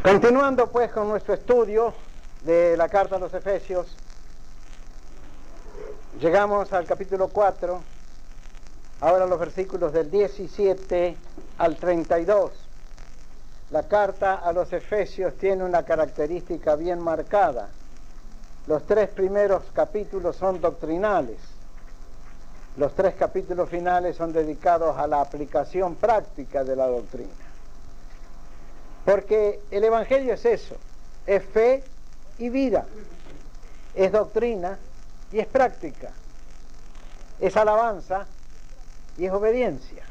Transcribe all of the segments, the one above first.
Continuando pues con nuestro estudio de la carta a los Efesios, llegamos al capítulo 4, ahora los versículos del 17 al 32. La carta a los Efesios tiene una característica bien marcada. Los 3 primeros capítulos son doctrinales. Los 3 capítulos finales son dedicados a la aplicación práctica de la doctrina. Porque el Evangelio es eso, es fe y vida, es doctrina y es práctica, es alabanza y es obediencia.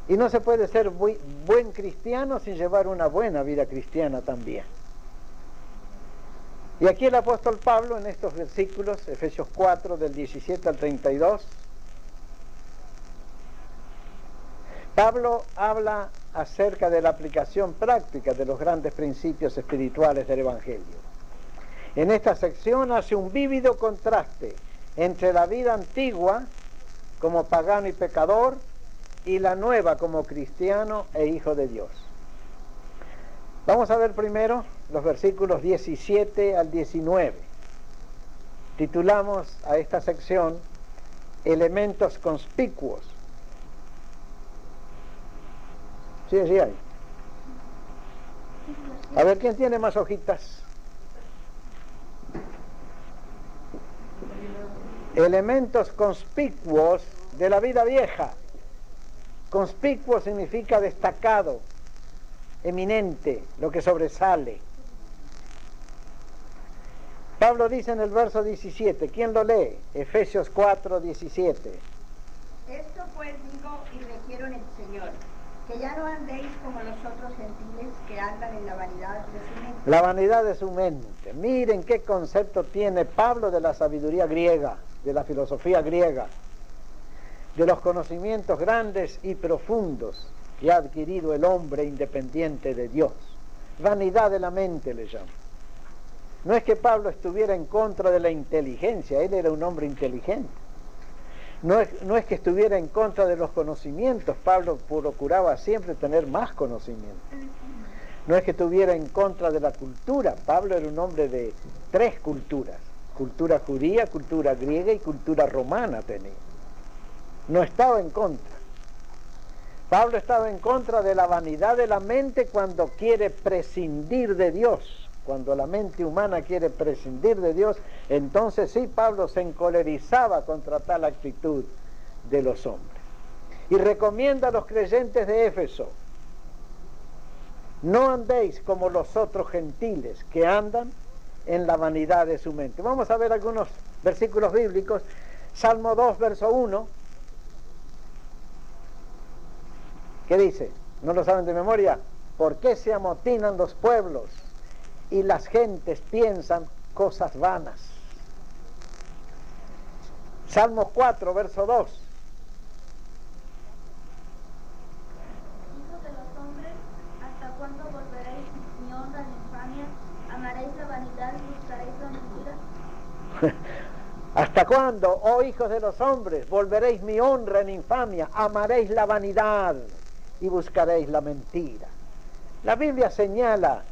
Y no se puede ser buen cristiano sin llevar una buena vida cristiana también. Y aquí el apóstol Pablo en estos versículos, Efesios 4 del 17 al 32, Pablo habla acerca de la aplicación práctica de los grandes principios espirituales del Evangelio. En esta sección hace un vívido contraste entre la vida antigua como pagano y pecador y la nueva como cristiano e hijo de Dios. Vamos a ver primero los versículos 17 al 19. Titulamos a esta sección Elementos conspicuos. Sí, sí hay. A ver, ¿quién tiene más hojitas? Elementos conspicuos de la vida vieja. Conspicuo significa destacado, eminente, lo que sobresale. Pablo dice en el verso 17, ¿quién lo lee? Efesios 4, 17. Esto pues digo y requiero en el Señor, que ya no andéis como los otros gentiles que andan en la vanidad de su mente. La vanidad de su mente. Miren qué concepto tiene Pablo de la sabiduría griega, de la filosofía griega, de los conocimientos grandes y profundos que ha adquirido el hombre independiente de Dios. Vanidad de la mente le llama. No es que Pablo estuviera en contra de la inteligencia, él era un hombre inteligente. No es que estuviera en contra de los conocimientos, Pablo procuraba siempre tener más conocimiento. No es que estuviera en contra de la cultura, Pablo era un hombre de 3 culturas, cultura judía, cultura griega y cultura romana tenía. No estaba en contra. Pablo estaba en contra de la vanidad de la mente cuando quiere prescindir de Dios. Cuando la mente humana quiere prescindir de Dios, entonces sí, Pablo se encolerizaba contra tal actitud de los hombres. Y recomienda a los creyentes de Éfeso, no andéis como los otros gentiles que andan en la vanidad de su mente. Vamos a ver algunos versículos bíblicos. Salmo 2, verso 1. ¿Qué dice? ¿No lo saben de memoria? ¿Por qué se amotinan los pueblos y las gentes piensan cosas vanas? Salmo 4, verso 2. Hijos de los hombres, ¿hasta cuándo volveréis mi honra en infamia? ¿Amaréis la vanidad y buscaréis la mentira? ¿Hasta cuándo, oh hijos de los hombres, volveréis mi honra en infamia? Amaréis la vanidad y buscaréis la mentira. La Biblia señala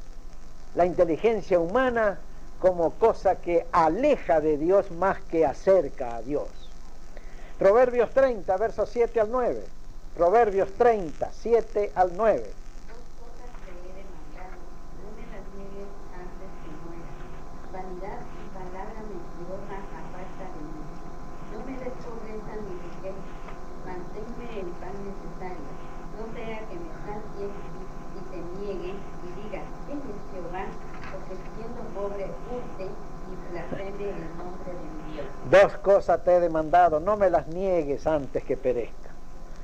la inteligencia humana como cosa que aleja de Dios más que acerca a Dios. Proverbios 30, versos 7 al 9. Proverbios 30, 7 al 9. 2 cosas te he demandado, no me las niegues antes que muera. Vanidad y palabra mentirosa aparta de mí. No me des pobreza ni riqueza, manténme el pan necesario. No sea que me sacie y te niegue y diga, ¿quién es Jehová? Porque siendo pobre hurte y blasfeme el nombre de mi Dios. 2 cosas te he demandado, no me las niegues antes que perezca.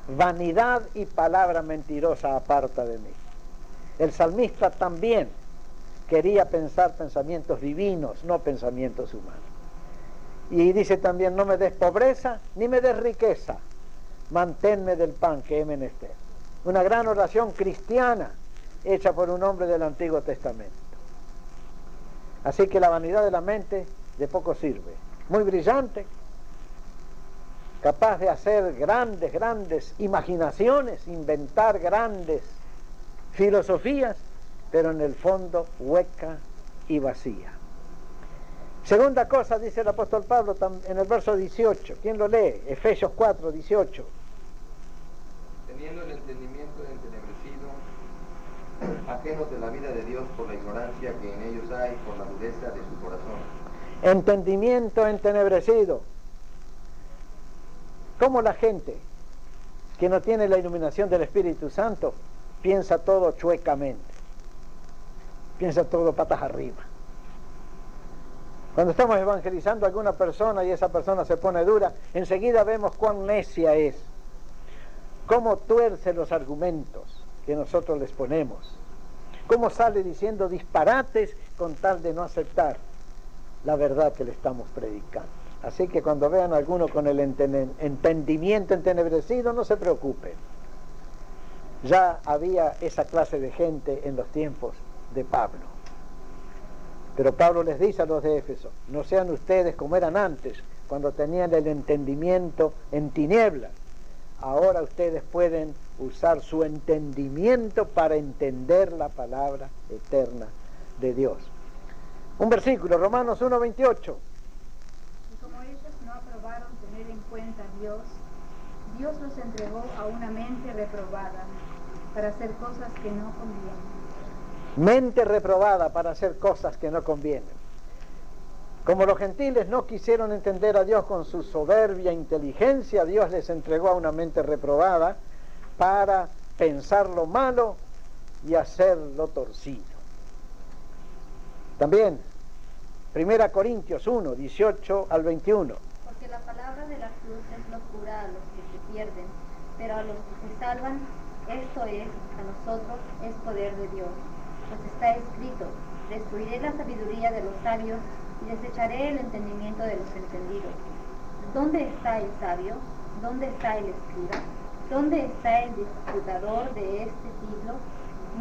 Vanidad y palabra mentirosa aparta de mí. El salmista también quería pensar pensamientos divinos, no pensamientos humanos. Y dice también, no me des pobreza ni me des riqueza, manténme del pan que he menester. Una gran oración cristiana hecha por un hombre del Antiguo Testamento. Así que la vanidad de la mente de poco sirve. Muy brillante, capaz de hacer grandes imaginaciones, inventar grandes filosofías, pero en el fondo hueca y vacía. Segunda cosa, dice el apóstol Pablo en el verso 18. ¿Quién lo lee? Efesios 4, 18. Teniendo el entendimiento entenebrecido, ajenos de la vida de Dios por la ignorancia que en ellos hay, por la dureza de su corazón. Entendimiento entenebrecido. Como la gente que no tiene la iluminación del Espíritu Santo piensa todo chuecamente, piensa todo patas arriba. Cuando estamos evangelizando a alguna persona y esa persona se pone dura, enseguida vemos cuán necia es, cómo tuerce los argumentos que nosotros les ponemos, cómo sale diciendo disparates con tal de no aceptar la verdad que le estamos predicando. Así que cuando vean a alguno con el entendimiento entenebrecido, no se preocupen. Ya había esa clase de gente en los tiempos de Pablo. Pero Pablo les dice a los de Éfeso, no sean ustedes como eran antes, cuando tenían el entendimiento en tinieblas. Ahora ustedes pueden usar su entendimiento para entender la palabra eterna de Dios. Un versículo, Romanos 1:28. Y como ellos no aprobaron tener en cuenta a Dios, Dios los entregó a una mente reprobada para hacer cosas que no convienen. Mente reprobada para hacer cosas que no convienen. Como los gentiles no quisieron entender a Dios con su soberbia inteligencia, Dios les entregó a una mente reprobada para pensar lo malo y hacerlo torcido. También, 1 Corintios 1, 18 al 21. Porque la palabra de la cruz es locura a los que se pierden, pero a los que se salvan, esto es, a nosotros, es poder de Dios. Pues está escrito, destruiré la sabiduría de los sabios y desecharé el entendimiento de los entendidos. ¿Dónde está el sabio? ¿Dónde está el escriba? ¿Dónde está el disputador de este siglo?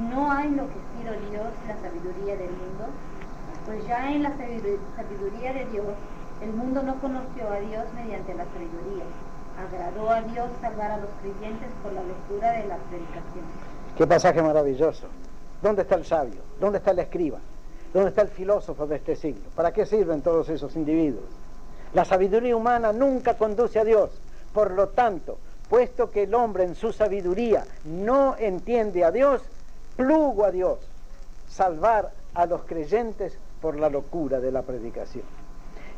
¿No ha enloquecido Dios la sabiduría del mundo? Pues ya en la sabiduría de Dios, el mundo no conoció a Dios mediante la sabiduría. Agradó a Dios salvar a los creyentes por la lectura de la predicación. Qué pasaje maravilloso. ¿Dónde está el sabio? ¿Dónde está el escriba? ¿Dónde está el filósofo de este siglo? ¿Para qué sirven todos esos individuos? La sabiduría humana nunca conduce a Dios. Por lo tanto, puesto que el hombre en su sabiduría no entiende a Dios, plugo a Dios salvar a los creyentes por la locura de la predicación.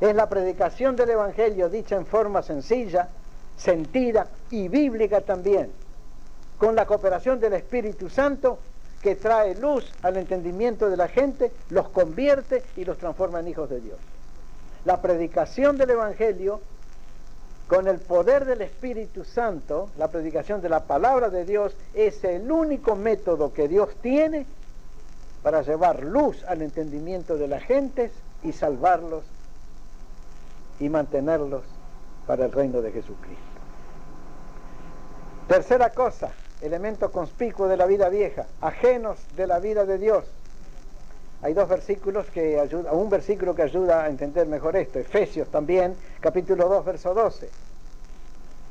Es la predicación del Evangelio dicha en forma sencilla, sentida y bíblica también, con la cooperación del Espíritu Santo, que trae luz al entendimiento de la gente, los convierte y los transforma en hijos de Dios. La predicación del Evangelio, con el poder del Espíritu Santo, la predicación de la palabra de Dios, es el único método que Dios tiene para llevar luz al entendimiento de las gentes y salvarlos y mantenerlos para el reino de Jesucristo. Tercera cosa, elemento conspicuo de la vida vieja, ajenos de la vida de Dios. Hay dos versículos que ayudan, un versículo que ayuda a entender mejor esto. Efesios también, capítulo 2, verso 12.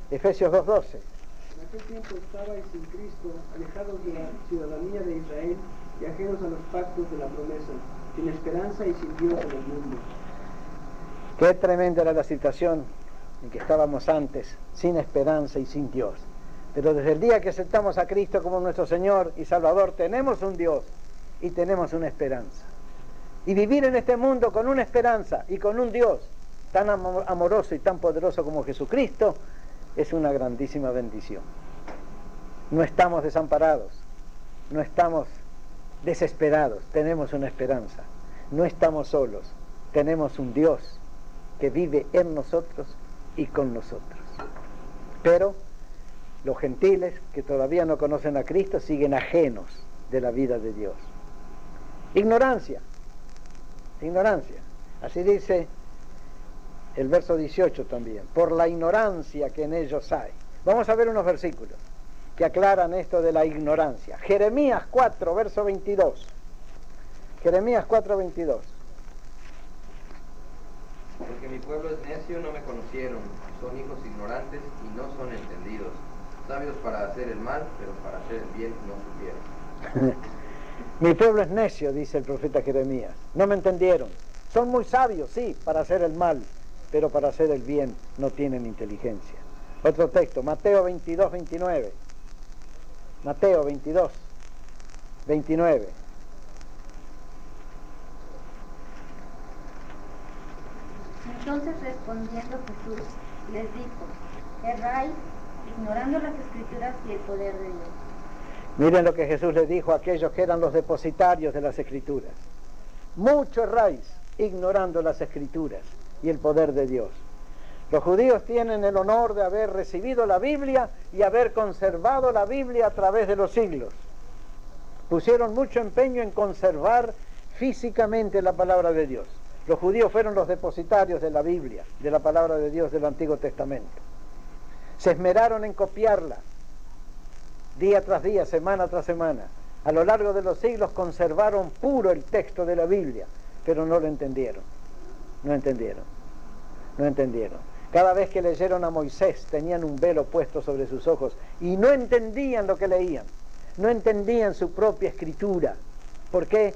Efesios 2:12. En aquel tiempo estabais sin Cristo, alejados de la ciudadanía de Israel y ajenos a los pactos de la promesa, sin esperanza y sin Dios en el mundo. Qué tremenda era la situación en que estábamos antes, sin esperanza y sin Dios. Pero desde el día que aceptamos a Cristo como nuestro Señor y Salvador, tenemos un Dios y tenemos una esperanza. Y vivir en este mundo con una esperanza y con un Dios tan amoroso y tan poderoso como Jesucristo es una grandísima bendición. No estamos desamparados, no estamos desesperados, tenemos una esperanza. No estamos solos, tenemos un Dios que vive en nosotros y con nosotros. Pero los gentiles que todavía no conocen a Cristo siguen ajenos de la vida de Dios. Ignorancia. Así dice el verso 18 también. Por la ignorancia que en ellos hay. Vamos a ver unos versículos que aclaran esto de la ignorancia. Jeremías 4, verso 22. Jeremías 4, 22. Porque mi pueblo es necio, no me conocieron, son hijos ignorantes y no son entendidos. Sabios para hacer el mal, pero para hacer el bien no supieron. Mi pueblo es necio, dice el profeta Jeremías. No me entendieron. Son muy sabios, sí, para hacer el mal, pero para hacer el bien no tienen inteligencia. Otro texto, Mateo 22, 29. Mateo 22, 29. Entonces respondiendo Jesús les dijo: erráis, ignorando las Escrituras y el poder de Dios. Miren lo que Jesús les dijo a aquellos que eran los depositarios de las Escrituras. Mucho erráis, ignorando las Escrituras y el poder de Dios. Los judíos tienen el honor de haber recibido la Biblia y haber conservado la Biblia a través de los siglos. Pusieron mucho empeño en conservar físicamente la palabra de Dios. Los judíos fueron los depositarios de la Biblia, de la palabra de Dios del Antiguo Testamento. Se esmeraron en copiarla, día tras día, semana tras semana. A lo largo de los siglos conservaron puro el texto de la Biblia, pero no lo entendieron. No entendieron. Cada vez que leyeron a Moisés tenían un velo puesto sobre sus ojos y no entendían lo que leían. No entendían su propia escritura. ¿Por qué?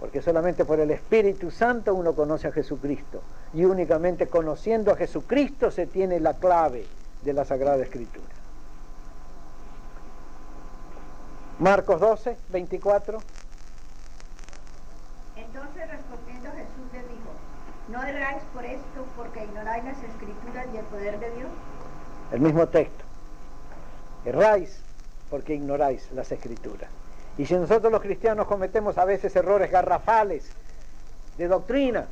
Porque solamente por el Espíritu Santo uno conoce a Jesucristo. Y únicamente conociendo a Jesucristo se tiene la clave de la Sagrada Escritura. Marcos 12, 24. Entonces respondiendo Jesús les dijo: ¿no erráis por esto, porque ignoráis las Escrituras y el poder de Dios? El mismo texto. Erráis porque ignoráis las Escrituras. Y si nosotros los cristianos cometemos a veces errores garrafales de doctrina,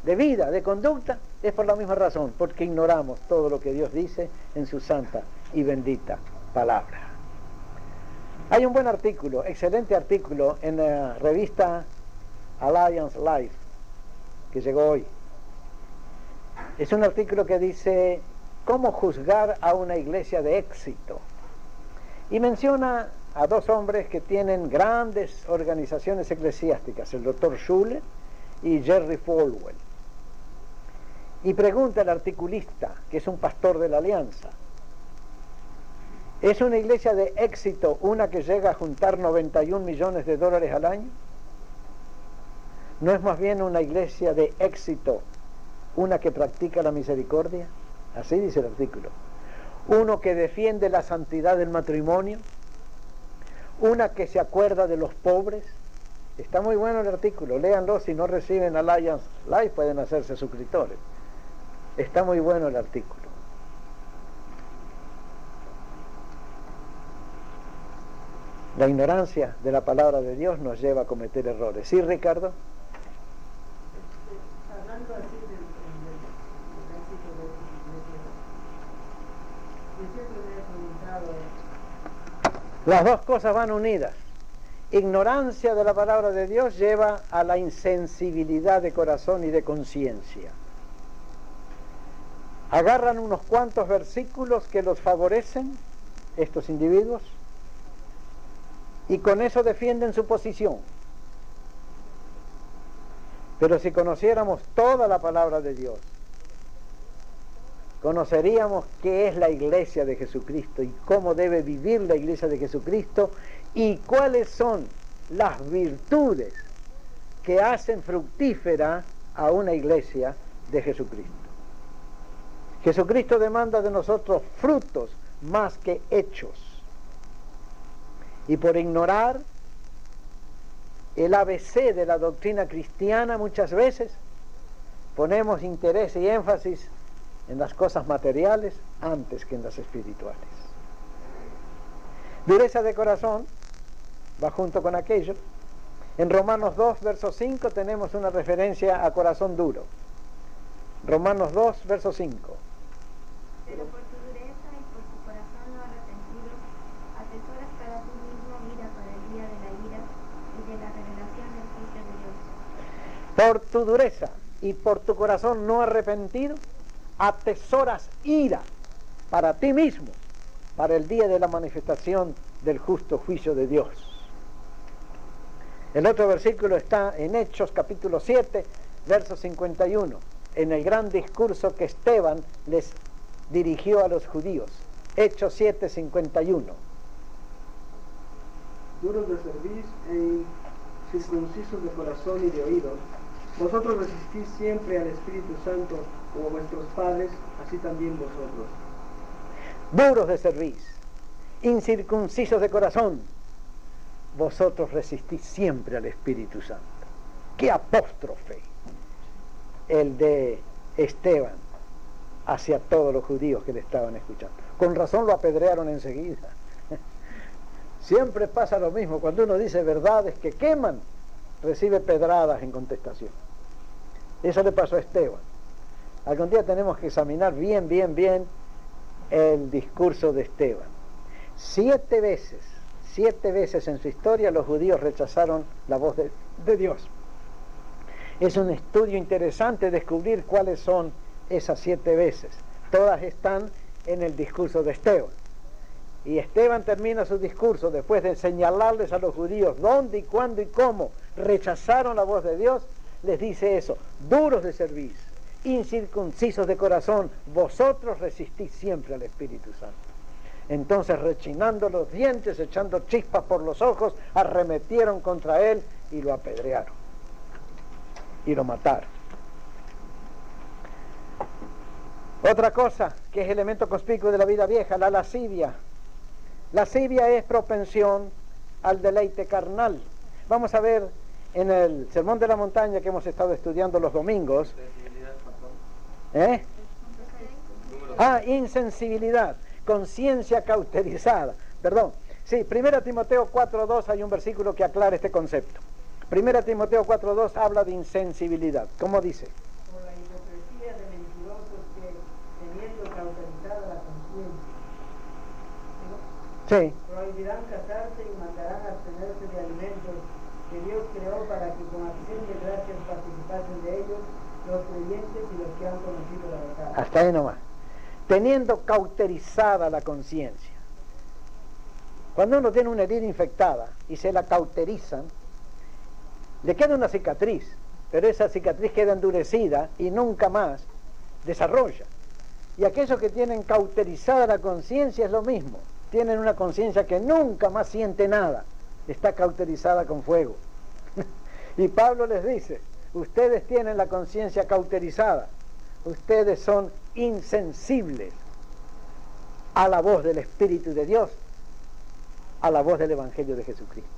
de vida, de conducta, es por la misma razón, porque ignoramos todo lo que Dios dice en su santa y bendita palabra. Hay un buen artículo, excelente artículo, en la revista Alliance Life, que llegó hoy. Es un artículo que dice: ¿cómo juzgar a una iglesia de éxito? Y menciona a dos hombres que tienen grandes organizaciones eclesiásticas, el Dr. Schuller y Jerry Falwell. Y pregunta el articulista, que es un pastor de la Alianza: ¿es una iglesia de éxito una que llega a juntar 91 millones de dólares al año? ¿No es más bien una iglesia de éxito una que practica la misericordia? Así dice el artículo. Uno que defiende la santidad del matrimonio, una que se acuerda de los pobres. Está muy bueno el artículo, léanlo. Si no reciben Alliance Life pueden hacerse suscriptores. Está muy bueno el artículo. La ignorancia de la palabra de Dios nos lleva a cometer errores. ¿Sí, Ricardo? Hablando así del éxito de esta iglesia, yo siempre me he preguntado... Las dos cosas van unidas. Ignorancia de la palabra de Dios lleva a la insensibilidad de corazón y de conciencia. Agarran unos cuantos versículos que los favorecen, estos individuos, y con eso defienden su posición. Pero si conociéramos toda la palabra de Dios, conoceríamos qué es la iglesia de Jesucristo y cómo debe vivir la iglesia de Jesucristo y cuáles son las virtudes que hacen fructífera a una iglesia de Jesucristo. Jesucristo demanda de nosotros frutos más que hechos. Y por ignorar el ABC de la doctrina cristiana muchas veces ponemos interés y énfasis en las cosas materiales antes que en las espirituales. Dureza de corazón va junto con aquello. En Romanos 2, verso 5 tenemos una referencia a corazón duro. Romanos 2, verso 5. Pero por tu dureza y por tu corazón no arrepentido, atesoras para ti mismo ira para el día de la ira y de la revelación del juicio de Dios. Por tu dureza y por tu corazón no arrepentido, atesoras ira para ti mismo, para el día de la manifestación del justo juicio de Dios. El otro versículo está en Hechos capítulo 7, verso 51, en el gran discurso que Esteban les dirigió a los judíos. Hechos 7, 51. duros de cerviz e incircuncisos de corazón y de oídos. Vosotros resistís siempre al Espíritu Santo, como vuestros padres, así también vosotros. Duros de cerviz, incircuncisos de corazón, vosotros resistís siempre al Espíritu Santo. ¡Qué apóstrofe! El de Esteban hacia todos los judíos que le estaban escuchando. Con razón lo apedrearon enseguida. Siempre pasa lo mismo, cuando uno dice verdades que queman, recibe pedradas en contestación. Eso le pasó a Esteban. Algún día tenemos que examinar bien el discurso de Esteban. 7 veces en su historia los judíos rechazaron la voz de Dios. Es un estudio interesante descubrir cuáles son esas 7 veces. Todas están en el discurso de Esteban. Y Esteban termina su discurso después de señalarles a los judíos dónde y cuándo y cómo rechazaron la voz de Dios. Les dice eso: duros de cerviz, incircuncisos de corazón, vosotros resistís siempre al Espíritu Santo. Entonces, rechinando los dientes, echando chispas por los ojos, arremetieron contra él y lo apedrearon y lo mataron. Otra cosa que es elemento conspicuo de la vida vieja: la lascivia. Lascivia es propensión al deleite carnal. Vamos a ver en el Sermón de la Montaña que hemos estado estudiando los domingos. Insensibilidad, conciencia cauterizada. Perdón. Sí, 1 Timoteo 4:2 hay un versículo que aclara este concepto. 1 Timoteo 4:2 habla de insensibilidad. ¿Cómo dice? Por la hipocresía de mentirosos que, teniendo cauterizada la conciencia, Sí. prohibirán casarse y mandarán abstenerse de alimentos que Dios creó para que con acción de gracias participasen de ellos los creyentes y los que han conocido la verdad. Hasta ahí nomás. Teniendo cauterizada la conciencia. Cuando uno tiene una herida infectada y se la cauterizan, le queda una cicatriz, pero esa cicatriz queda endurecida y nunca más desarrolla. Y aquellos que tienen cauterizada la conciencia es lo mismo. Tienen una conciencia que nunca más siente nada, está cauterizada con fuego. Y Pablo les dice: ustedes tienen la conciencia cauterizada, ustedes son insensibles a la voz del Espíritu de Dios, a la voz del Evangelio de Jesucristo.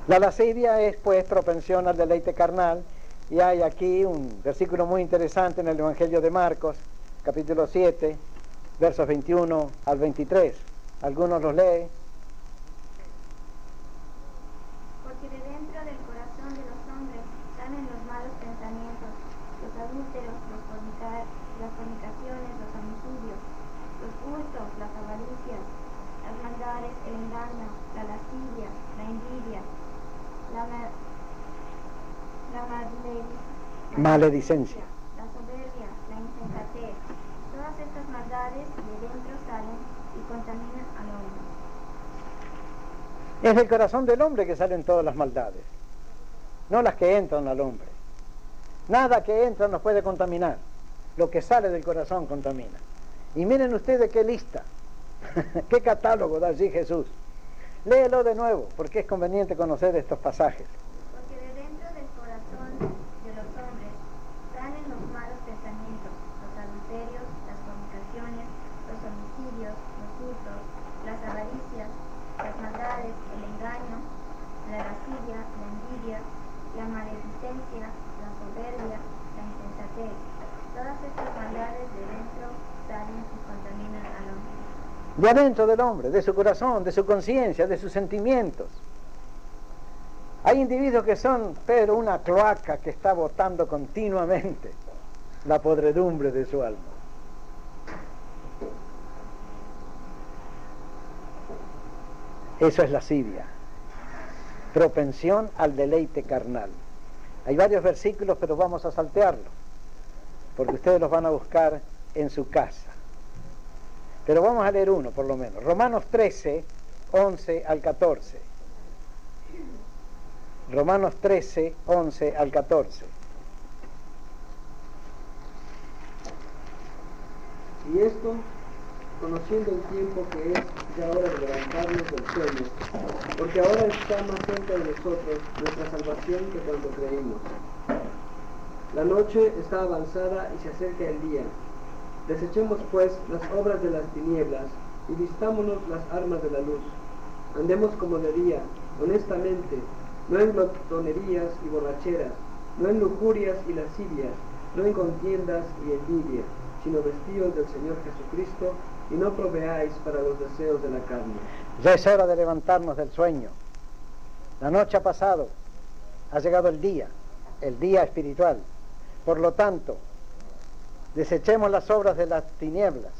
La lascivia es pues propensión al deleite carnal, y hay aquí un versículo muy interesante en el Evangelio de Marcos, capítulo 7, versos 21 al 23. ¿Algunos los lee? Porque de dentro del corazón de los hombres salen los malos pensamientos, los adúlteros, las fornicaciones, los homicidios, los hurtos, las avaricias, las maldades, el engaño, la lascivia, la envidia, la maledicencia, la soberbia, la insensatez. Todas estas maldades de dentro salen y contaminan al hombre. Es del corazón del hombre que salen todas las maldades, no las que entran al hombre. Nada que entra nos puede contaminar. Lo que sale del corazón contamina. Y miren ustedes qué lista, qué catálogo da allí Jesús. Léelo de nuevo, porque es conveniente conocer estos pasajes. Porque de dentro del corazón de los hombres salen los malos pensamientos, los adulterios, las fornicaciones, los homicidios, los hurtos, las avaricias, las maldades, el engaño, la lascivia, la envidia, la maledicencia, la soberbia, la insensatez. Todas estas maldades de dentro salen y contaminan al hombre. De adentro del hombre, de su corazón, de su conciencia, de sus sentimientos. Hay individuos que son, pero una cloaca que está botando continuamente la podredumbre de su alma. Eso es lascivia, propensión al deleite carnal. Hay varios versículos, pero vamos a saltearlos, porque ustedes los van a buscar en su casa. Pero vamos a leer uno por lo menos. Romanos 13, 11 al 14. Romanos 13, 11 al 14. Y esto conociendo el tiempo que es ya hora de levantarnos del sueño, porque ahora está más cerca de nosotros nuestra salvación que cuando creímos. La noche está avanzada y se acerca el día. Desechemos pues las obras de las tinieblas y vistámonos las armas de la luz. Andemos como de día, honestamente, no en glotonerías y borracheras, no en lujurias y lascivias, no en contiendas y envidia, sino vestidos del Señor Jesucristo, y no proveáis para los deseos de la carne. Ya es hora de levantarnos del sueño. La noche ha pasado, ha llegado el día espiritual. Por lo tanto, desechemos las obras de las tinieblas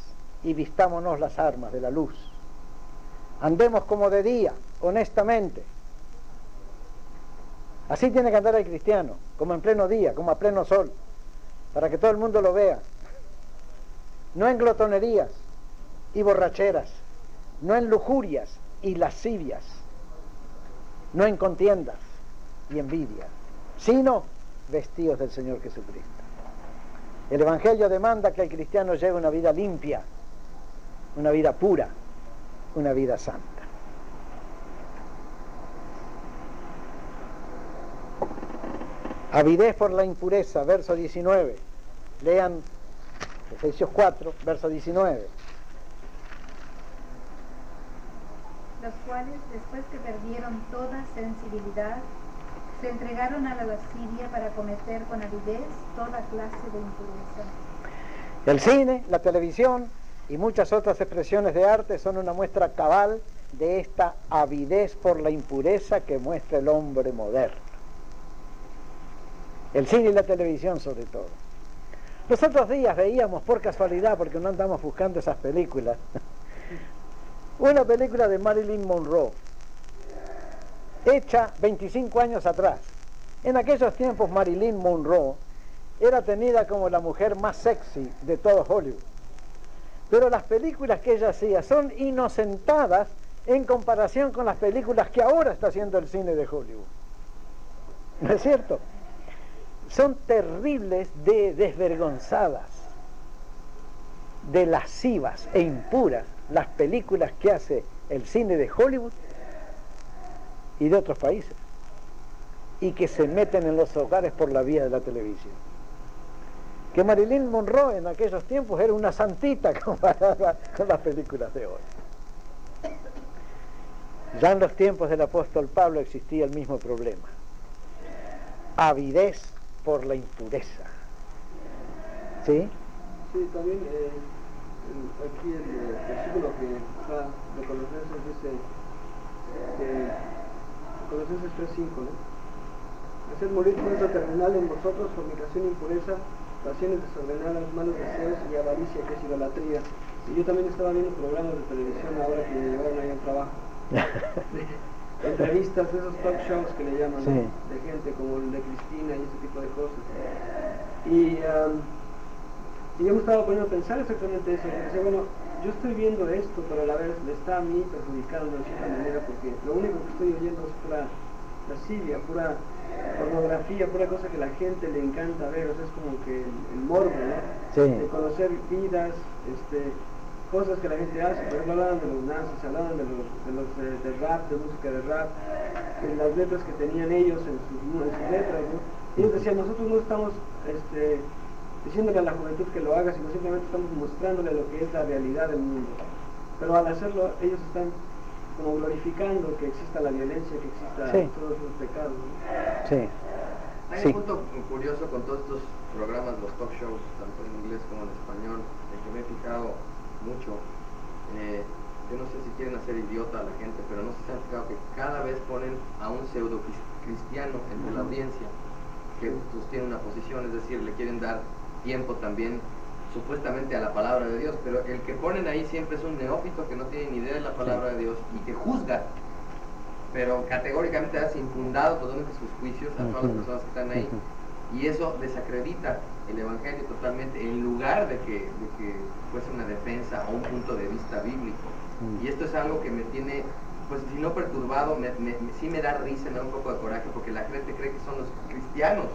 y vistámonos las armas de la luz. Andemos como de día, honestamente. Así tiene que andar el cristiano, como en pleno día, como a pleno sol, para que todo el mundo lo vea. No en glotonerías y borracheras, no en lujurias y lascivias, no en contiendas y envidia, sino vestidos del Señor Jesucristo. El Evangelio demanda que el cristiano lleve una vida limpia, una vida pura, una vida santa. Avidez por la impureza, verso 19. Lean Efesios 4, verso 19. Los cuales, después que perdieron toda sensibilidad, se entregaron a la lascivia para cometer con avidez toda clase de impureza. El cine, la televisión y muchas otras expresiones de arte son una muestra cabal de esta avidez por la impureza que muestra el hombre moderno. El cine y la televisión sobre todo. Los otros días veíamos por casualidad, porque no andamos buscando esas películas, una película de Marilyn Monroe, hecha 25 años atrás. En aquellos tiempos Marilyn Monroe era tenida como la mujer más sexy de todo Hollywood. Pero las películas que ella hacía son inocentadas en comparación con las películas que ahora está haciendo el cine de Hollywood. ¿No es cierto? Son terribles de desvergonzadas, de lascivas e impuras las películas que hace el cine de Hollywood y de otros países, y que se meten en los hogares por la vía de la televisión. Que Marilyn Monroe en aquellos tiempos era una santita comparada con las películas de hoy. Ya en los tiempos del apóstol Pablo existía el mismo problema: avidez por la impureza. ¿Sí? Sí, también aquí el versículo que está de Colosenses dice Colosenses 3:5, ¿no? Haced morir pues lo terrenal en vosotros, fornicación, impureza, pasiones desordenadas, malos deseos y avaricia, que es idolatría. Y yo también estaba viendo programas de televisión ahora que me llevaron ahí al trabajo. Entrevistas, esos talk shows que le llaman, sí, ¿no? De gente como el de Cristina y ese tipo de cosas. Y yo me estaba poniendo a pensar exactamente eso. Y decía, bueno, yo estoy viendo esto, pero a la vez le está a mí perjudicando de cierta manera, porque lo único que estoy oyendo es pura lascivia, pura pornografía, pura cosa que la gente le encanta ver. O sea, es como que el morbo, ¿no? Sí. De conocer vidas, cosas que la gente hace. Por ejemplo, hablaban de los nazis, hablaban de rap, de música de rap, en las letras que tenían ellos en sus letras, ¿no? Y ellos decían, nosotros no estamos diciéndole a la juventud que lo haga, sino simplemente estamos mostrándole lo que es la realidad del mundo. Pero al hacerlo, ellos están como glorificando que exista la violencia, que exista, sí, todos los pecados, ¿no? Sí. Hay un punto curioso con todos estos programas, los talk shows, tanto en inglés como en español, en que me he fijado mucho. Yo no sé si quieren hacer idiota a la gente, pero no sé si se han fijado que cada vez ponen a un pseudo cristiano entre la audiencia que sostiene una posición, es decir, le quieren dar tiempo también supuestamente a la palabra de Dios, pero el que ponen ahí siempre es un neófito que no tiene ni idea de la palabra de Dios y que juzga, pero categóricamente hace infundado totalmente sus juicios a todas las personas que están ahí, y eso desacredita el Evangelio totalmente, en lugar de que fuese una defensa o un punto de vista bíblico. Y esto es algo que me tiene, pues si no perturbado, sí me da risa, me da un poco de coraje, porque la gente cree que son los cristianos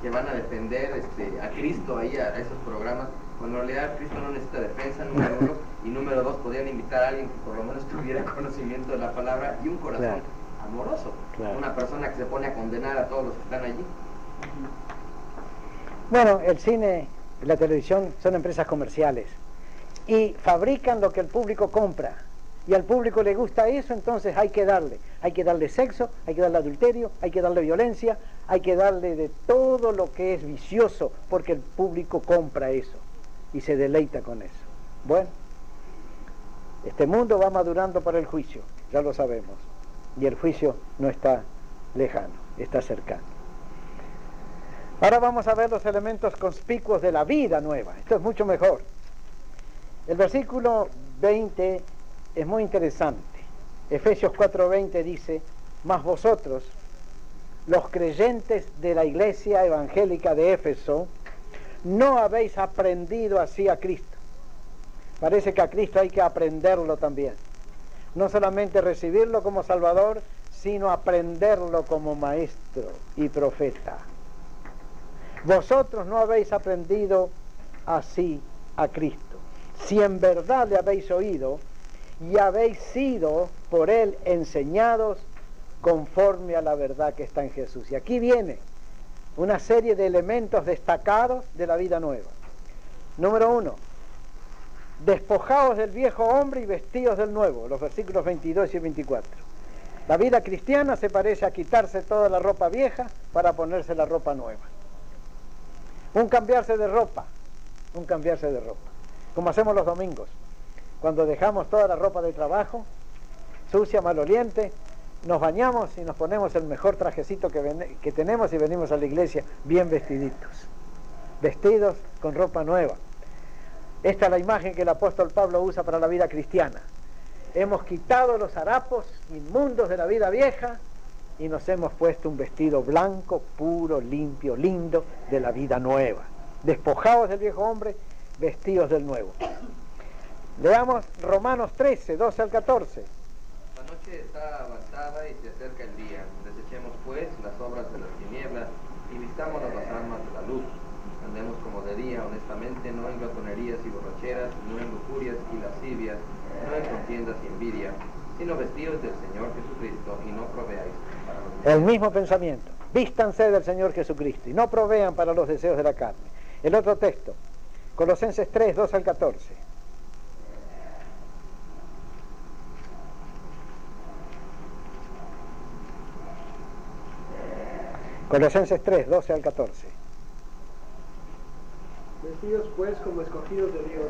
que van a defender a Cristo ahí a esos programas, cuando en realidad Cristo no necesita defensa, número uno, Y número 2, podrían invitar a alguien que por lo menos tuviera conocimiento de la palabra y un corazón Claro. amoroso. Claro. Una persona que se pone a condenar a todos los que están allí. Bueno, el cine y la televisión son empresas comerciales y fabrican lo que el público compra. Y al público le gusta eso, entonces hay que darle sexo, hay que darle adulterio, hay que darle violencia, hay que darle de todo lo que es vicioso, porque el público compra eso y se deleita con eso. Bueno, este mundo va madurando para el juicio, ya lo sabemos, y el juicio no está lejano, está cercano. Ahora vamos a ver los elementos conspicuos de la vida nueva. Esto es mucho mejor. El versículo 20 es muy interesante. Efesios 4:20 dice: mas vosotros, los creyentes de la iglesia evangélica de Éfeso, no habéis aprendido así a Cristo. Parece que a Cristo hay que aprenderlo también. No solamente recibirlo como Salvador, sino aprenderlo como maestro y profeta. Vosotros no habéis aprendido así a Cristo. Si en verdad le habéis oído y habéis sido por él enseñados conforme a la verdad que está en Jesús. Y aquí viene una serie de elementos destacados de la vida nueva. Número 1, despojaos del viejo hombre y vestidos del nuevo, los versículos 22 y 24. La vida cristiana se parece a quitarse toda la ropa vieja para ponerse la ropa nueva. Un cambiarse de ropa, como hacemos los domingos, cuando dejamos toda la ropa de trabajo, sucia, maloliente, nos bañamos y nos ponemos el mejor trajecito que tenemos y venimos a la iglesia bien vestiditos, vestidos con ropa nueva. Esta es la imagen que el apóstol Pablo usa para la vida cristiana. Hemos quitado los harapos inmundos de la vida vieja y nos hemos puesto un vestido blanco, puro, limpio, lindo de la vida nueva. Despojados del viejo hombre, vestidos del nuevo. Leamos Romanos 13, 12 al 14. La noche está avanzada y se acerca el día. Desechemos pues las obras de las tinieblas y vistámonos las armas de la luz. Andemos como de día, honestamente, no en glotonerías y borracheras, no en lujurias y lascivias, no en contiendas y envidia, sino vestidos del Señor Jesucristo y no proveáis para los deseos. El mismo pensamiento. Vístanse del Señor Jesucristo y no provean para los deseos de la carne. El otro texto, Colosenses 3, 2 al 14. Colosenses 3, 12 al 14. Vestidos pues como escogidos de Dios,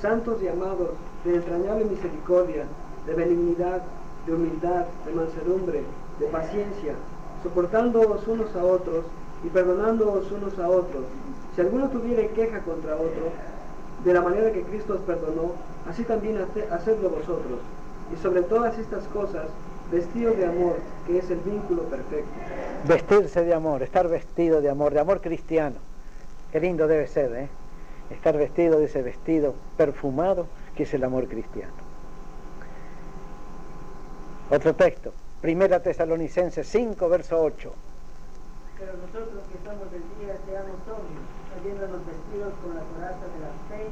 santos y amados, de entrañable misericordia, de benignidad, de humildad, de mansedumbre, de paciencia, soportándoos unos a otros y perdonándoos unos a otros. Si alguno tuviere queja contra otro, de la manera que Cristo os perdonó, así también hacedlo vosotros. Y sobre todas estas cosas, vestidos de amor, que es el vínculo perfecto. Vestirse de amor, estar vestido de amor cristiano. Qué lindo debe ser, ¿eh? Estar vestido de ese vestido perfumado que es el amor cristiano. Otro texto, 1 Tesalonicenses 5, verso 8. Pero nosotros que estamos del día seamos sobrios, trayéndonos vestidos con la coraza de la fe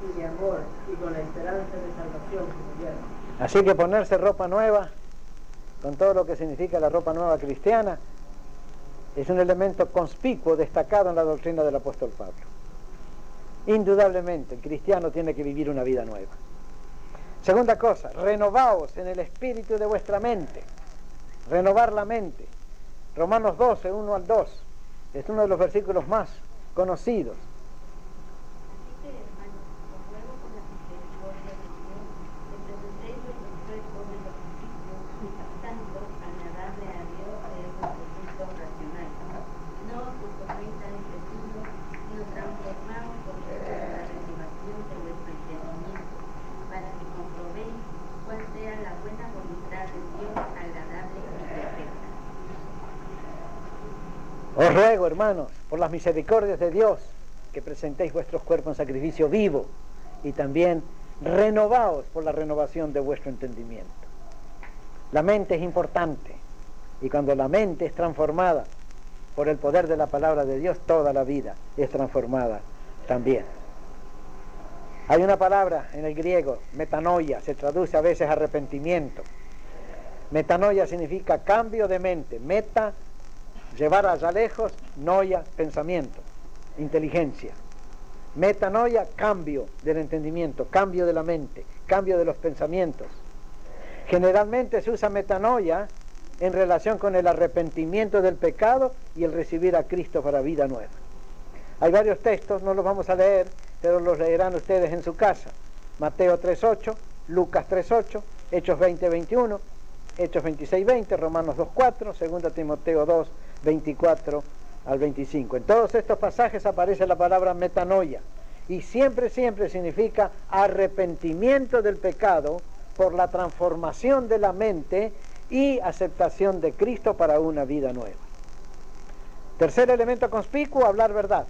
y de amor y con la esperanza de salvación que nos lleva. Así que ponerse ropa nueva, con todo lo que significa la ropa nueva cristiana, es un elemento conspicuo, destacado en la doctrina del apóstol Pablo. Indudablemente, el cristiano tiene que vivir una vida nueva. Segunda cosa, renovaos en el espíritu de vuestra mente. Renovar la mente. Romanos 12, 1 al 2. Es uno de los versículos más conocidos. Así que, hermanos, os ruego por la misericordia de Dios, que presentéis vuestros cuerpos en sacrificio santo, agradable a Dios, que es vuestro culto racional. No os conforméis a este siglo, sino transformaos por medio de la renovación de vuestro entendimiento, para que comprobéis cuál sea la buena voluntad de Dios, agradable y perfecta. Os ruego, hermanos, por las misericordias de Dios, que presentéis vuestros cuerpos en sacrificio vivo y también renovaos por la renovación de vuestro entendimiento. La mente es importante y cuando la mente es transformada por el poder de la palabra de Dios, toda la vida es transformada también. Hay una palabra en el griego, metanoia, se traduce a veces arrepentimiento. Metanoia significa cambio de mente. Meta, llevar allá lejos, noia, pensamiento, inteligencia. Metanoia, cambio del entendimiento, cambio de la mente, cambio de los pensamientos. Generalmente se usa metanoia en relación con el arrepentimiento del pecado y el recibir a Cristo para vida nueva. Hay varios textos, no los vamos a leer, pero los leerán ustedes en su casa. Mateo 3:8, Lucas 3:8, Hechos 20:21, Hechos 26:20, Romanos 2:4, 2 Timoteo 2:24 al 25. En todos estos pasajes aparece la palabra metanoia y siempre significa arrepentimiento del pecado por la transformación de la mente y aceptación de Cristo para una vida nueva. Tercer elemento conspicuo, hablar verdad.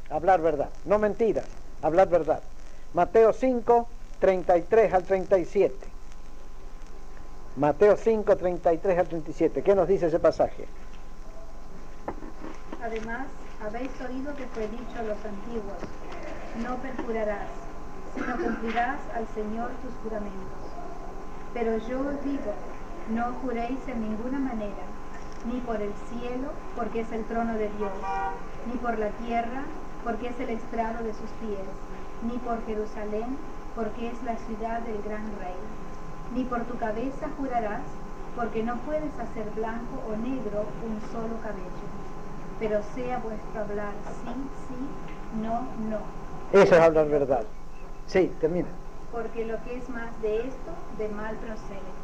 Hablar verdad, no mentiras, hablar verdad. Mateo 5:33 al 37. Mateo 5:33 al 37. ¿Qué nos dice ese pasaje? Además, habéis oído que fue dicho a los antiguos: no perjurarás, sino cumplirás al Señor tus juramentos. Pero yo os digo, no juréis en ninguna manera, ni por el cielo, porque es el trono de Dios, ni por la tierra, porque es el estrado de sus pies, ni por Jerusalén, porque es la ciudad del gran rey. Ni por tu cabeza jurarás, porque no puedes hacer blanco o negro un solo cabello. Pero sea vuestro hablar sí, sí, no, no. Eso es hablar verdad. Sí, termina. Porque lo que es más de esto, de mal procede.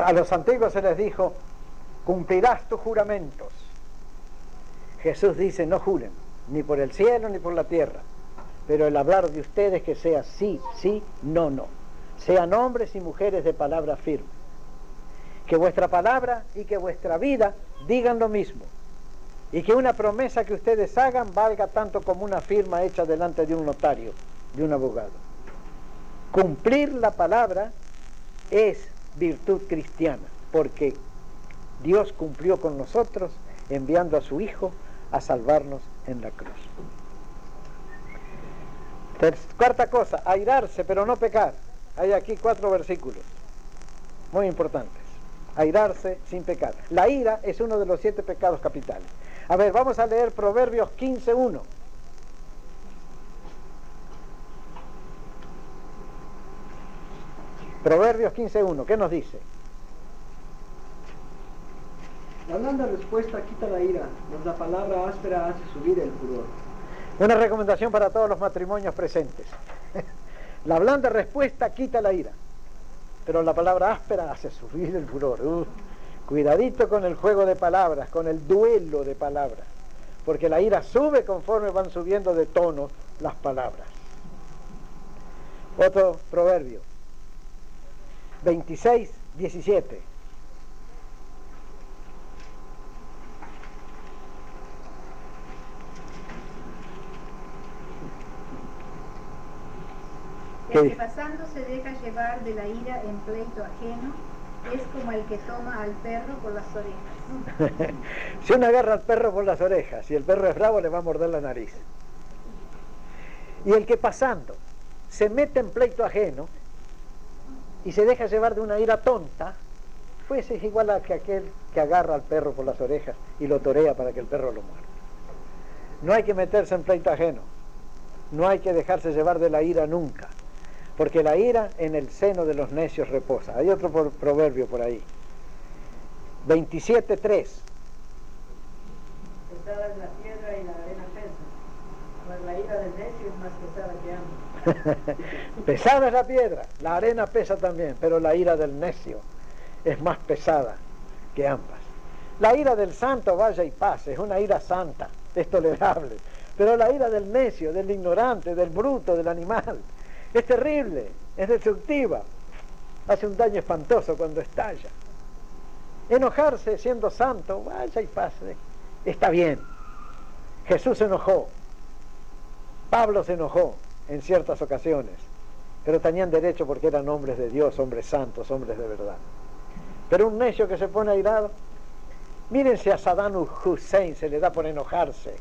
A los antiguos se les dijo, cumplirás tus juramentos. Jesús dice, no juren, ni por el cielo ni por la tierra, pero el hablar de ustedes que sea sí, sí, no, no. Sean hombres y mujeres de palabra firme. Que vuestra palabra y que vuestra vida digan lo mismo. Y que una promesa que ustedes hagan valga tanto como una firma hecha delante de un notario, de un abogado. Cumplir la palabra es virtud cristiana, porque Dios cumplió con nosotros enviando a su Hijo a salvarnos en la cruz. Cuarta cosa, airarse pero no pecar. Hay aquí 4 versículos muy importantes. Airarse sin pecar. La ira es uno de los 7 pecados capitales. A ver, vamos a leer Proverbios 15:1. Proverbios 15:1, ¿qué nos dice? La blanda respuesta quita la ira, mas la palabra áspera hace subir el furor. Una recomendación para todos los matrimonios presentes. La blanda respuesta quita la ira, pero la palabra áspera hace subir el furor. Cuidadito con el juego de palabras, con el duelo de palabras, porque la ira sube conforme van subiendo de tono las palabras. Otro proverbio, 26:17. El que pasando se deja llevar de la ira en pleito ajeno es como el que toma al perro por las orejas. Si uno agarra al perro por las orejas y el perro es bravo, le va a morder la nariz. Y el que pasando se mete en pleito ajeno y se deja llevar de una ira tonta, pues es igual a que aquel que agarra al perro por las orejas y lo torea para que el perro lo muerda. No hay que meterse en pleito ajeno, no hay que dejarse llevar de la ira nunca, porque la ira en el seno de los necios reposa. Hay otro proverbio por ahí, 27:3. Pesada es la piedra y la arena pesa, mas la ira del necio es más pesada que ambos. Pesada es la piedra, la arena pesa también, pero la ira del necio es más pesada que ambas. La ira del santo vaya y pase, es una ira santa, es tolerable, pero la ira del necio, del ignorante, del bruto, del animal, es terrible, es destructiva, hace un daño espantoso cuando estalla. Enojarse siendo santo, vaya y pase, está bien. Jesús se enojó, Pablo se enojó en ciertas ocasiones, pero tenían derecho porque eran hombres de Dios, hombres santos, hombres de verdad. Pero un necio que se pone airado, mírense a Saddam Hussein, se le da por enojarse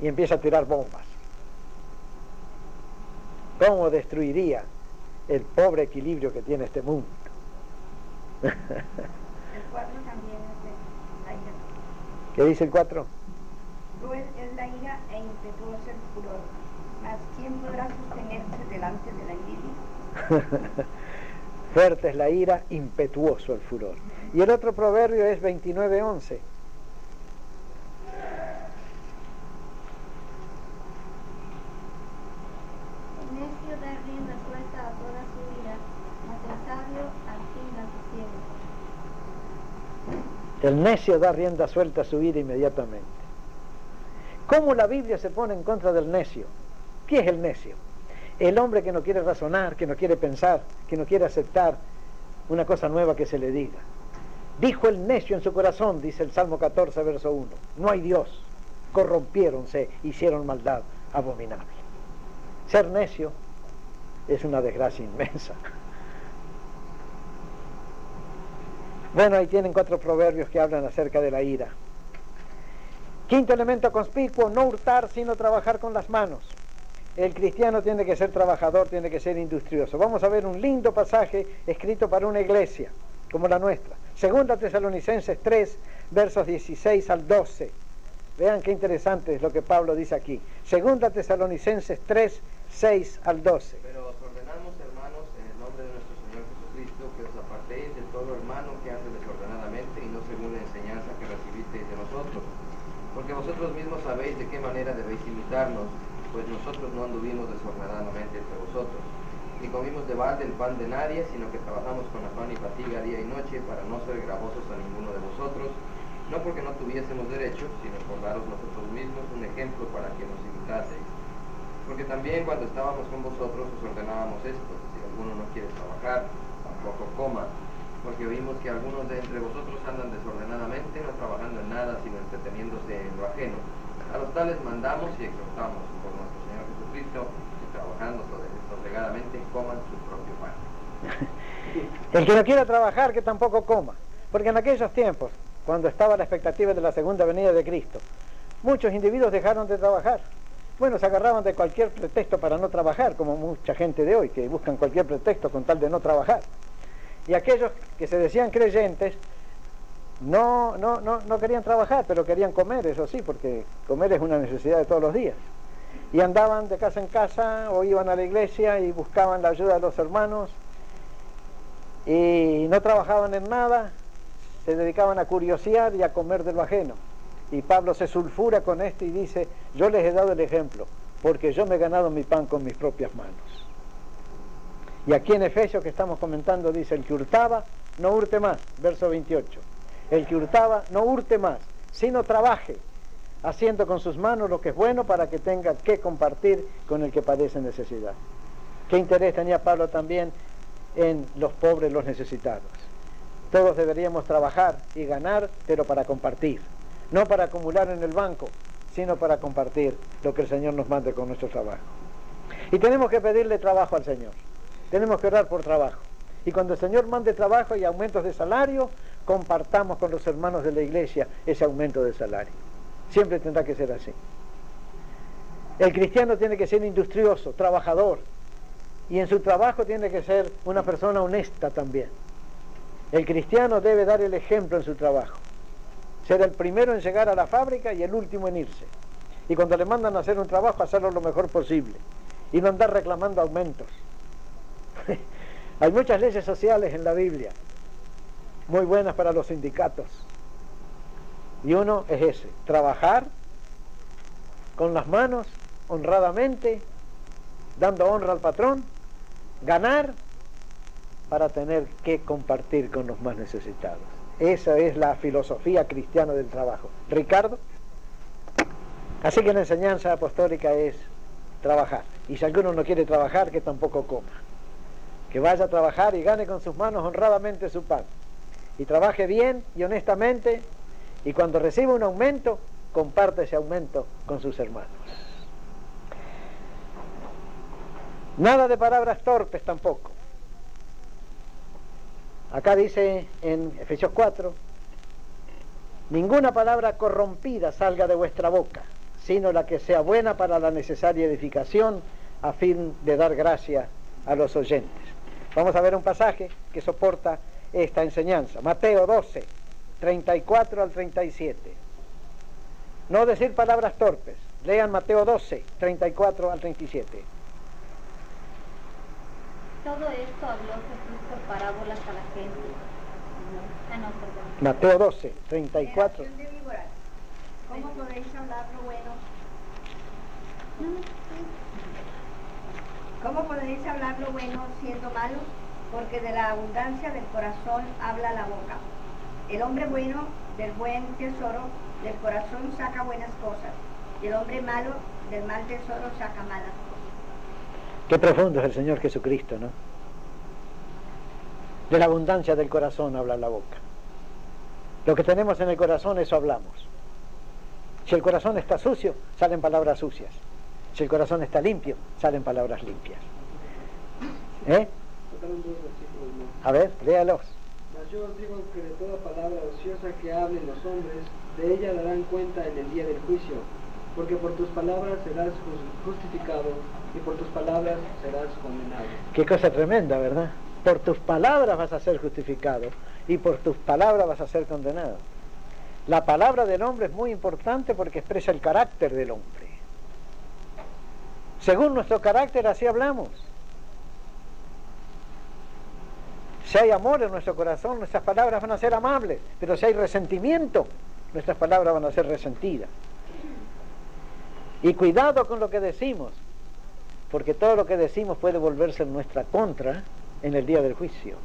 y empieza a tirar bombas. cómo destruiría el pobre equilibrio que tiene este mundo. El 4 también es de la ira. ¿Qué dice el 4? Cruel es la ira e impetuoso el furor. Mas ¿quién podrá sostenerse delante de la envidia? Fuerte es la ira, impetuoso el furor. Y el otro proverbio es 29:11. El necio da rienda suelta a toda su ira, mas el sabio al fin la sosiega. El necio da rienda suelta a su ira inmediatamente. ¿Cómo la Biblia se pone en contra del necio? ¿Qué es el necio? El hombre que no quiere razonar, que no quiere pensar, que no quiere aceptar una cosa nueva que se le diga. Dijo el necio en su corazón, dice el Salmo 14, verso 1, no hay Dios, corrompiéronse, hicieron maldad abominable. Ser necio es una desgracia inmensa. Bueno, ahí tienen 4 proverbios que hablan acerca de la ira. Quinto elemento conspicuo, no hurtar sino trabajar con las manos. El cristiano tiene que ser trabajador, tiene que ser industrioso. Vamos a ver un lindo pasaje escrito para una iglesia como la nuestra. Segunda Tesalonicenses 3, versos 16 al 12. Vean qué interesante es lo que Pablo dice aquí. Segunda Tesalonicenses 3, 6 al 12. Pero os ordenamos, hermanos, en el nombre de nuestro Señor Jesucristo, que os apartéis de todo hermano que ande desordenadamente y no según la enseñanza que recibisteis de nosotros. Porque vosotros mismos sabéis de qué manera debéis imitarnos, pues nosotros no anduvimos desordenadamente entre vosotros, ni comimos de balde el pan de nadie, sino que trabajamos con afán y fatiga día y noche para no ser gravosos a ninguno de vosotros, no porque no tuviésemos derecho, sino por daros nosotros mismos un ejemplo para que nos imitaseis. Porque también cuando estábamos con vosotros os ordenábamos esto: si alguno no quiere trabajar, tampoco coma, porque oímos que algunos de entre vosotros andan desordenadamente, no trabajando en nada, sino entreteniéndose en lo ajeno. A los tales mandamos y exhortamos por nuestro Señor Jesucristo, que trabajando sosegadamente coman su propio pan. El que no quiera trabajar, que tampoco coma. Porque en aquellos tiempos, cuando estaba la expectativa de la segunda venida de Cristo, muchos individuos dejaron de trabajar. Bueno, se agarraban de cualquier pretexto para no trabajar, como mucha gente de hoy, que buscan cualquier pretexto con tal de no trabajar. Y aquellos que se decían creyentes, no querían trabajar, pero querían comer, eso sí, porque comer es una necesidad de todos los días. Y andaban de casa en casa o iban a la iglesia y buscaban la ayuda de los hermanos y no trabajaban en nada, se dedicaban a curiosear y a comer de lo ajeno. Y Pablo se sulfura con esto y dice: yo les he dado el ejemplo, porque yo me he ganado mi pan con mis propias manos. Y aquí en Efesios, que estamos comentando, dice: el que hurtaba, no hurte más, verso 28. El que hurtaba, no hurte más, sino trabaje, haciendo con sus manos lo que es bueno para que tenga que compartir con el que padece necesidad. ¿Qué interés tenía Pablo también en los pobres, los necesitados? Todos deberíamos trabajar y ganar, pero para compartir. No para acumular en el banco, sino para compartir lo que el Señor nos mande con nuestro trabajo. Y tenemos que pedirle trabajo al Señor. Tenemos que orar por trabajo. Y cuando el Señor mande trabajo y aumentos de salario, compartamos con los hermanos de la iglesia ese aumento de salario. Siempre tendrá que ser así. El cristiano tiene que ser industrioso, trabajador, y en su trabajo tiene que ser una persona honesta también. El cristiano debe dar el ejemplo en su trabajo, ser el primero en llegar a la fábrica y el último en irse. Y cuando le mandan a hacer un trabajo, hacerlo lo mejor posible y no andar reclamando aumentos. Hay muchas leyes sociales en la Biblia muy buenas para los sindicatos, y uno es ese: trabajar con las manos honradamente, dando honra al patrón, ganar para tener que compartir con los más necesitados. Esa es la filosofía cristiana del trabajo. Ricardo. Así que la enseñanza apostólica es trabajar, y si alguno no quiere trabajar, que tampoco coma, que vaya a trabajar y gane con sus manos honradamente su pan, y trabaje bien y honestamente, y cuando reciba un aumento, comparte ese aumento con sus hermanos. Nada de palabras torpes tampoco. Acá dice en Efesios 4: ninguna palabra corrompida salga de vuestra boca, sino la que sea buena para la necesaria edificación, a fin de dar gracia a los oyentes. Vamos a ver un pasaje que soporta esta enseñanza. Mateo 12, 34 al 37. No decir palabras torpes. Lean Mateo 12, 34 al 37. Todo esto habló Jesús por parábolas a la gente. Perdón. Mateo 12, 34. Generación de víboras, ¿cómo podéis hablar lo bueno? ¿Cómo podéis hablar lo bueno siendo malos? Porque de la abundancia del corazón habla la boca. El hombre bueno del buen tesoro del corazón saca buenas cosas, y el hombre malo del mal tesoro saca malas cosas. Qué profundo es el Señor Jesucristo, ¿no? De la abundancia del corazón habla la boca. Lo que tenemos en el corazón, eso hablamos. Si el corazón está sucio, salen palabras sucias. Si el corazón está limpio, salen palabras limpias. Faltaron 2 versículos más. A ver, léalos. Mas yo os digo que de toda palabra ociosa que hablen los hombres, de ella darán cuenta en el día del juicio, porque por tus palabras serás justificado y por tus palabras serás condenado. Qué cosa tremenda, ¿verdad? Por tus palabras vas a ser justificado y por tus palabras vas a ser condenado. La palabra del hombre es muy importante porque expresa el carácter del hombre. Según nuestro carácter, así hablamos. Si hay amor en nuestro corazón, nuestras palabras van a ser amables, pero si hay resentimiento, nuestras palabras van a ser resentidas. Y cuidado con lo que decimos, porque todo lo que decimos puede volverse en nuestra contra en el día del juicio.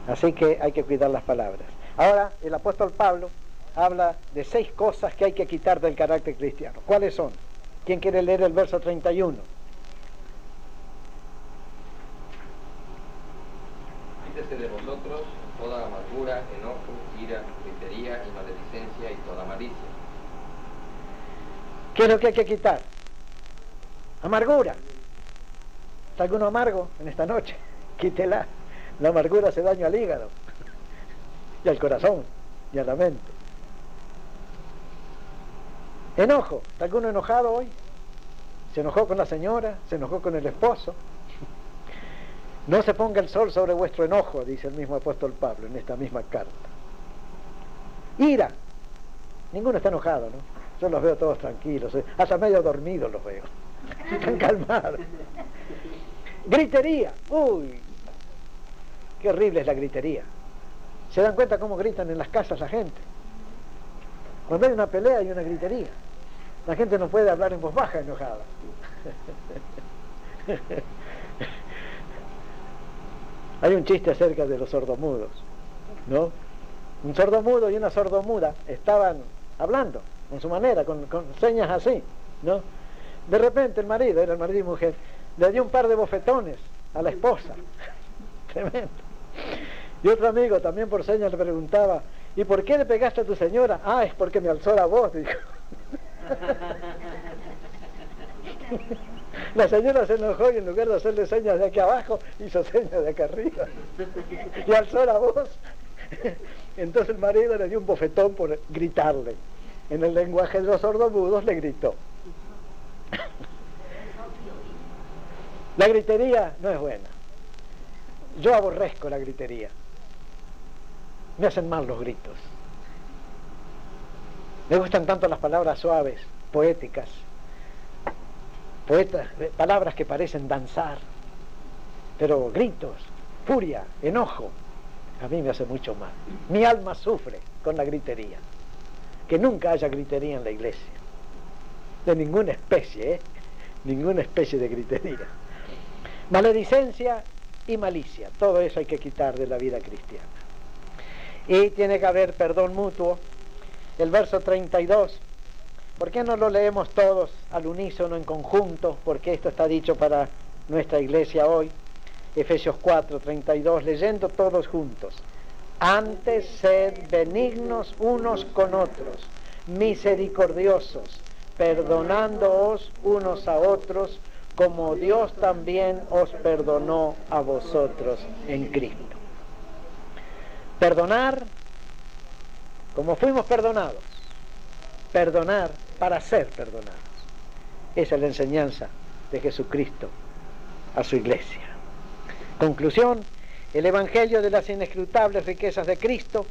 Así que hay que cuidar las palabras. Ahora, el apóstol Pablo habla de 6 cosas que hay que quitar del carácter cristiano. ¿Cuáles son? ¿Quién quiere leer el verso 31? Quítese de vosotros toda amargura, enojo, ira, gritería y maledicencia y toda malicia. ¿Qué es lo que hay que quitar? Amargura. ¿Está alguno amargo en esta noche? Quítela. La amargura hace daño al hígado y al corazón y a la mente. Enojo. ¿Está alguno enojado hoy? ¿Se enojó con la señora? ¿Se enojó con el esposo? No se ponga el sol sobre vuestro enojo, dice el mismo apóstol Pablo en esta misma carta. Ira. Ninguno está enojado, ¿no? Yo los veo todos tranquilos, hasta medio dormidos los veo. Están calmados. Gritería. Uy, qué horrible es la gritería. ¿Se dan cuenta cómo gritan en las casas la gente? Cuando hay una pelea hay una gritería. La gente no puede hablar en voz baja enojada. Hay un chiste acerca de los sordomudos, ¿no? Un sordomudo y una sordomuda estaban hablando con su manera, con señas así, ¿no? De repente el marido, era el marido y mujer, le dio un par de bofetones a la esposa. Tremendo. Y otro amigo también por señas le preguntaba, ¿y por qué le pegaste a tu señora? Ah, es porque me alzó la voz, dijo. La señora se enojó y en lugar de hacerle señas de aquí abajo, hizo señas de acá arriba. Y alzó la voz. Entonces el marido le dio un bofetón por gritarle. En el lenguaje de los sordomudos le gritó. La gritería no es buena. Yo aborrezco la gritería. Me hacen mal los gritos. Me gustan tanto las palabras suaves, poéticas, palabras que parecen danzar, pero gritos, furia, enojo, a mí me hace mucho mal. Mi alma sufre con la gritería. Que nunca haya gritería en la iglesia, de ninguna especie, ninguna especie de gritería. Maledicencia y malicia, todo eso hay que quitar de la vida cristiana. Y tiene que haber perdón mutuo. El verso 32, ¿por qué no lo leemos todos al unísono, en conjunto? Porque esto está dicho para nuestra iglesia hoy. Efesios 4, 32, leyendo todos juntos. Antes sed benignos unos con otros, misericordiosos, perdonándoos unos a otros, como Dios también os perdonó a vosotros en Cristo. Perdonar como fuimos perdonados. Perdonar para ser perdonados. Esa es la enseñanza de Jesucristo a su iglesia. Conclusión, el Evangelio de las inescrutables riquezas de Cristo,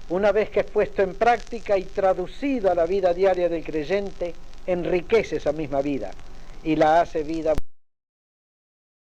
una vez que es puesto en práctica y traducido a la vida diaria del creyente, enriquece esa misma vida y la hace vida